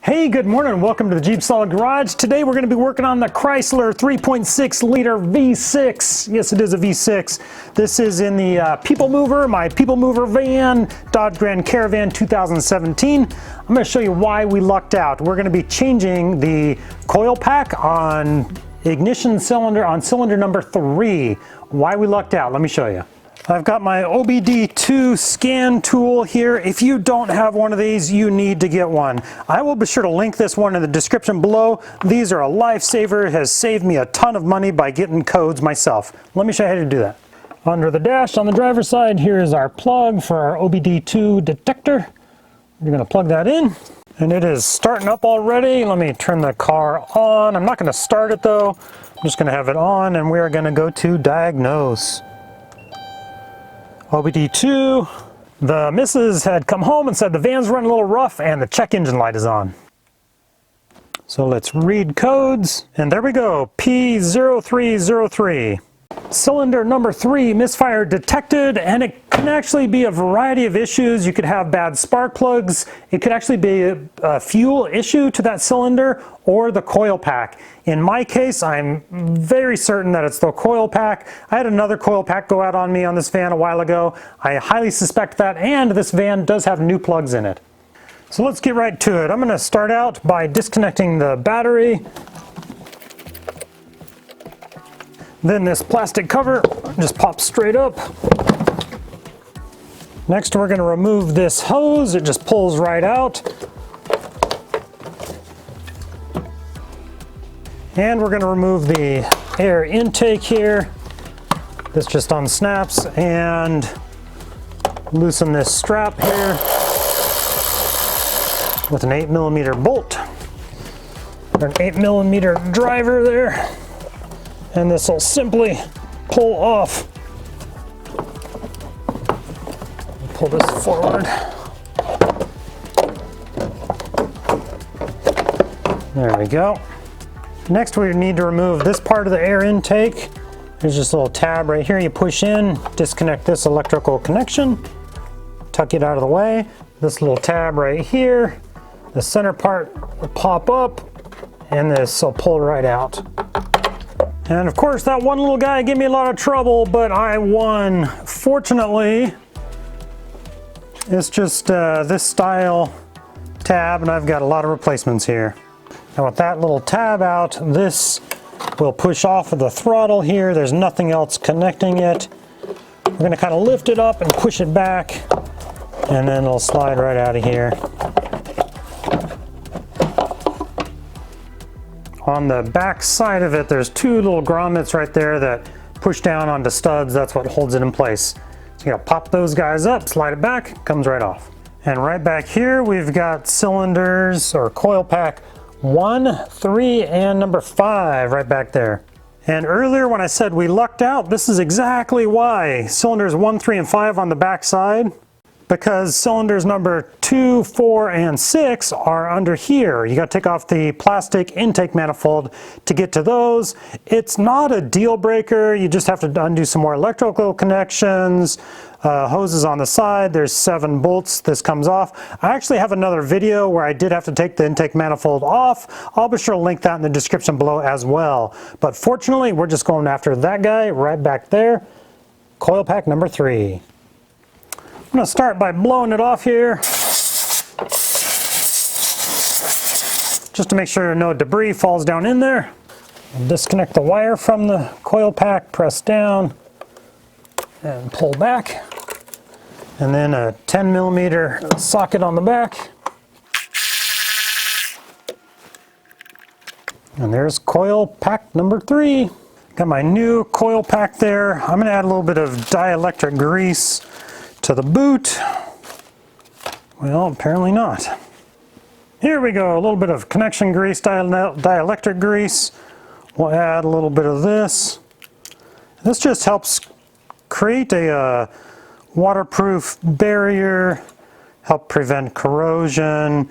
Hey, good morning. Welcome to the JeepSolid Garage. Today we're going to be working on the Chrysler 3.6 liter V6. Yes, it is a V6. This is in the People Mover, my People Mover van, Dodge Grand Caravan 2017. I'm going to show you why we lucked out. We're going to be changing the coil pack on ignition cylinder, on cylinder number 3. Why we lucked out, let me show you. I've got my OBD2 scan tool here. If you don't have one of these, you need to get one. I will be sure to link this one in the description below. These are a lifesaver. It has saved me a ton of money by getting codes myself. Let me show you how to do that. Under the dash on the driver's side, here is our plug for our OBD2 detector. You're going to plug that in, and it is starting up already. Let me turn the car on. I'm not going to start it though. I'm just going to have it on, and we are going to go to diagnose. OBD2, the missus had come home and said the van's running a little rough and the check engine light is on. So let's read codes, and there we go, p0303. Cylinder number 3 misfire detected, and it can actually be a variety of issues. You could have bad spark plugs. It could actually be a fuel issue to that cylinder or the coil pack. In my case, I'm very certain that it's the coil pack. I had another coil pack go out on me on this van a while ago. I highly suspect that, and this van does have new plugs in it. So let's get right to it. I'm going to start out by disconnecting the battery. Then this plastic cover just pops straight up. Next, we're going to remove this hose. It just pulls right out. And we're going to remove the air intake here. This just unsnaps, and loosen this strap here with an 8mm bolt. Or an 8mm driver there. And this will simply pull off. Pull this forward. There we go. Next, we need to remove this part of the air intake. There's just a little tab right here. You push in, disconnect this electrical connection, tuck it out of the way. This little tab right here, the center part will pop up, and this will pull right out. And of course, that one little guy gave me a lot of trouble, but I won. Fortunately, it's just this style tab, and I've got a lot of replacements here. Now with that little tab out, this will push off of the throttle here. There's nothing else connecting it. We're going to kind of lift it up and push it back, and then it'll slide right out of here. On the back side of it, there's two little grommets right there that push down onto studs. That's what holds it in place. So you gotta pop those guys up, slide it back, comes right off. And right back here, we've got cylinders or coil pack 1, 3, and number 5 right back there. And earlier when I said we lucked out, this is exactly why. Cylinders 1, 3, and 5 on the back side, because cylinders number 2, 4, and 6 are under here. You got to take off the plastic intake manifold to get to those. It's not a deal breaker. You just have to undo some more electrical connections. Hoses on the side. There's 7 bolts. This comes off. I actually have another video where I did have to take the intake manifold off. I'll be sure to link that in the description below as well. But fortunately, we're just going after that guy right back there. Coil pack number 3. I'm going to start by blowing it off here, just to make sure no debris falls down in there. I'll disconnect the wire from the coil pack, press down, and pull back. And then a 10mm socket on the back. And there's coil pack number 3. Got my new coil pack there. I'm going to add a little bit of dielectric grease to the boot. Well, apparently not. Here we go, a little bit of connection grease, dielectric grease. We'll add a little bit of this. This just helps create a waterproof barrier, help prevent corrosion,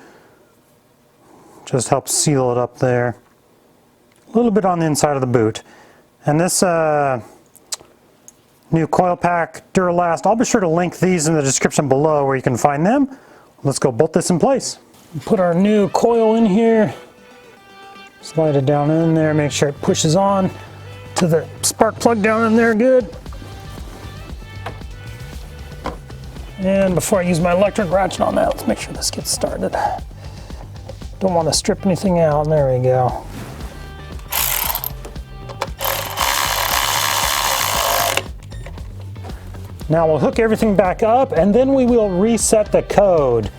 just helps seal it up there. A little bit on the inside of the boot. And this new coil pack, Duralast. I'll be sure to link these in the description below where you can find them. Let's go bolt this in place. Put our new coil in here. Slide it down in there, make sure it pushes on to the spark plug down in there good. And before I use my electric ratchet on that, let's make sure this gets started. Don't want to strip anything out. There we go. Now we'll hook everything back up and then we will reset the code.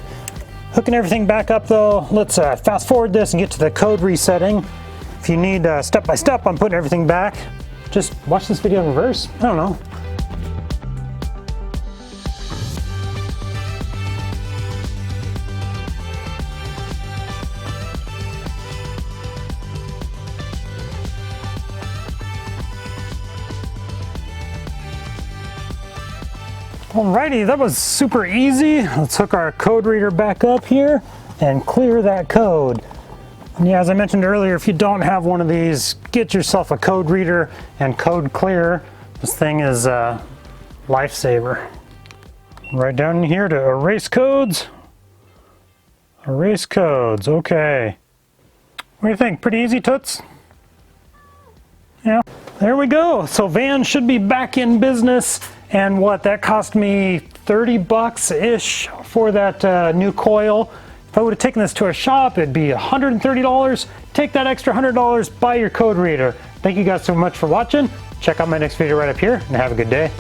Hooking everything back up though, let's fast forward this and get to the code resetting. If you need step by step on putting everything back, just watch this video in reverse. I don't know. Alrighty, that was super easy. Let's hook our code reader back up here and clear that code. And yeah, as I mentioned earlier, if you don't have one of these, get yourself a code reader and code clear. This thing is a lifesaver. Right down in here to erase codes. Erase codes, okay. What do you think? Pretty easy, Toots? Yeah, there we go. So van should be back in business. And what, that cost me 30 bucks-ish for that new coil. If I would have taken this to a shop, it'd be $130. Take that extra $100, buy your code reader. Thank you guys so much for watching. Check out my next video right up here, and have a good day.